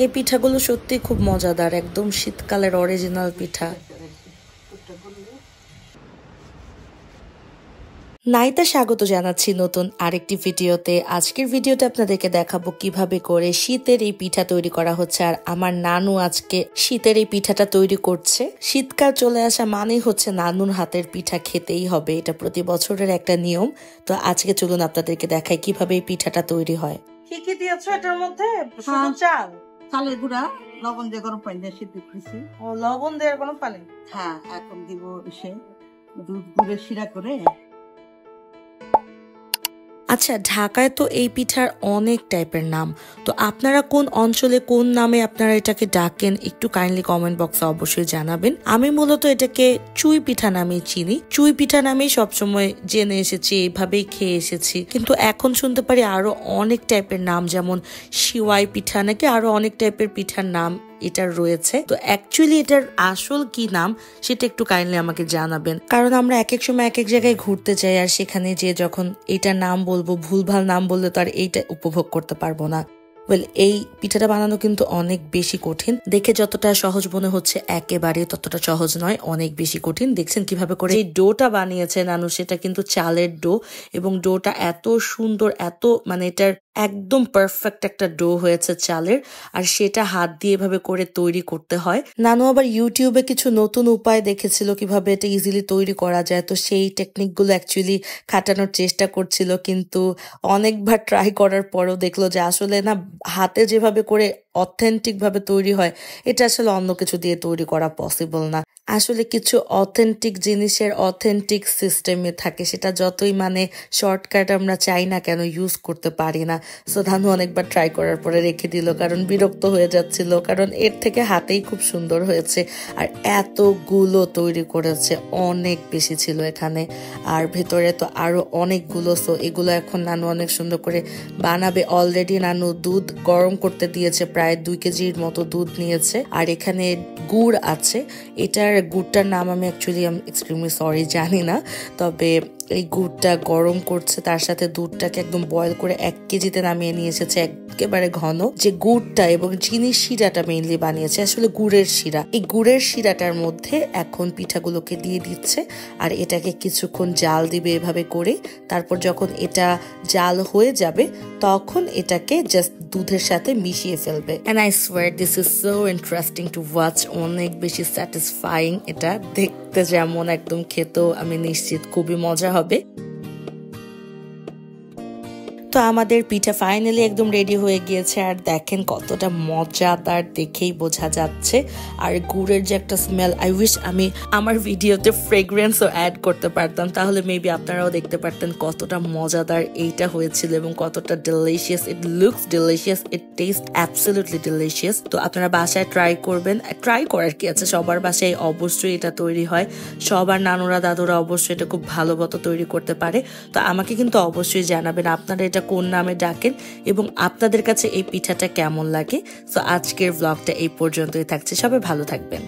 এই পিঠাগুলো সত্যি খুব মজাদার, একদম শীতকালের অরিজিনাল পিঠা। নাইতা স্বাগত জানাচ্ছি নতুন আরেকটি ভিডিওতে। আজকের ভিডিওতে আপনাদেরকে দেখাবো কিভাবে করে শীতের এই পিঠা তৈরি করা হচ্ছে। আর আমার নানু আজকে শীতের এই পিঠাটা তৈরি করছে। শীতকাল চলে আসা মানেই হচ্ছে নানুর হাতের পিঠা খেতেই হবে, এটা প্রতি বছরের একটা নিয়ম। তো আজকে চলুন আপনাদেরকে দেখাই কিভাবে এই পিঠাটা তৈরি হয়। কি কি দিয়েছো এটার মধ্যে? শুধু চাল, চালের গুঁড়া, লবণ দিয়ে গরম পানি দিয়ে সিদ্ধ করেছি। ও লবণ দিয়ে গরম পানি। হ্যাঁ, এখন দিব সে দুধ গুড়ের শিরা করে। আচ্ছা, ঢাকায় তো এই পিঠার অনেক টাইপের নাম, তো আপনারা কোন অঞ্চলে কোন নামে আপনারা এটাকে ডাকেন একটু কাইন্ডলি কমেন্ট বক্সে অবশ্যই জানাবেন। আমি মূলত এটাকে চুই পিঠা নামেই চিনি, চুই পিঠা নামেই সবসময় জেনে এসেছি, এইভাবেই খেয়ে এসেছি। কিন্তু এখন শুনতে পারি আরো অনেক টাইপের নাম, যেমন সিওয়াই পিঠা নাকি আরো অনেক টাইপের পিঠার নাম এটার রয়েছে। তো অ্যাকচুয়ালি এটার আসল কি নাম সেটা একটু কাইন্ডলি আমাকে জানাবেন, কারণ আমরা এক এক সময় এক এক জায়গায় ঘুরতে যাই আর সেখানে যে যখন এটার নাম বলবো, ভুলভাল নাম বললে তো আর এইটা উপভোগ করতে পারবো না। এই পিঠাটা বানানো কিন্তু অনেক বেশি কঠিন, দেখে যতটা সহজ মনে হচ্ছে একেবারে ততটা সহজ নয়, অনেক বেশি কঠিন। দেখছেন কিভাবে করে এই ডোটা বানিয়েছে নানু, সেটা কিন্তু চালের ডো, এবং ডোটা এত সুন্দর, এত মানে এটার একদম পারফেক্ট একটা ডো হয়েছে চালের। আর সেটা হাত দিয়ে এভাবে করে তৈরি করতে হয়। নানু আবার ইউটিউবে কিছু নতুন উপায় দেখেছিল কিভাবে এটা ইজিলি তৈরি করা যায়, তো সেই টেকনিক গুলো অ্যাকচুয়ালি খাটানোর চেষ্টা করছিল, কিন্তু অনেকবার ট্রাই করার পরেও দেখলো যে আসলে না, হাতে যেভাবে করে অথেন্টিক ভাবে তৈরি হয় এটা আসলে অন্য কিছু দিয়ে তৈরি করা পসিবল না। আসলে কিছু অথেন্টিক জিনিসের অথেন্টিক সিস্টেমে থাকে, সেটা যতই মানে শর্টকাট আমরা চাই না কেন ইউজ করতে পারি না। সো ধানু অনেকবার ট্রাই করার পরে রেখে দিল, কারণ বিরক্ত হয়ে যাচ্ছিল, কারণ এর থেকে হাতেই খুব সুন্দর হয়েছে। আর এতগুলো তৈরি করেছে, অনেক বেশি ছিল এখানে, আর ভেতরে তো আরো অনেকগুলো। সো এগুলো এখন নানু অনেক সুন্দর করে বানাবে। অলরেডি নানু দুধ গরম করতে দিয়েছে, প্রায় 2 কেজির মতো দুধ নিয়েছে। আর এখানে গুড় আছে, এটার গুড়টার নাম আমি অ্যাকচুয়ালি এক্সট্রিমলি সরি জানি না, তবে এই গুড়টা গরম করছে, তার সাথে দুধটাকে একদম বয়েল করে 1 কেজিতে নামিয়ে নিয়ে এসেছে একেবারে ঘন। যে গুড়টা এবং চিনির শিরাটা মেইনলি বানিয়েছে, আসলে গুড়ের শিরা, এই গুড়ের শিরাটার মধ্যে এখন পিঠাগুলোকে দিয়ে দিচ্ছে আর এটাকে কিছুক্ষণ জাল দিবে এভাবে করে। তারপর যখন এটা জাল হয়ে যাবে তখন এটাকে জাস্ট দুধের সাথে মিশিয়ে ফেলবে। And I swear this is so interesting to watch, অনেক বেশি স্যাটিসফাইং। এটা দেখতে যেমন, একদম খেতেও আমি নিশ্চিত খুবই মজা হবে। তো আমাদের পিঠা ফাইনালি একদম রেডি হয়ে গিয়েছে, আর দেখেন কতটা মজাদার, দেখেই বোঝা যাচ্ছে। আর গুড়ের যে একটা স্মেল, আই উইশ আমি আমার ভিডিওতে ফ্রেগ্রেন্সও অ্যাড করতে পারতাম, তাহলে মেবি আপনারাও দেখতে পারতেন কতটা মজাদার এইটা হয়েছিল এবং কতটা delicious. It looks delicious, it test absolutely delicious. তো আপনারা বাসায় ট্রাই করবেন, ট্রাই করার কি আছে, সবার বাসায় অবশ্যই এটা তৈরি হয়, সবার নানুরা দাদুরা অবশ্যই এটা খুব ভালো মতো তৈরি করতে পারে। তো আমাকে কিন্তু অবশ্যই জানাবেন আপনারা এটা কোন নামে ডাকেন এবং আপনাদের কাছে এই পিঠাটা কেমন লাগে। সো আজকের ব্লগটা এই পর্যন্তই থাকছে, সবাই ভালো থাকবেন।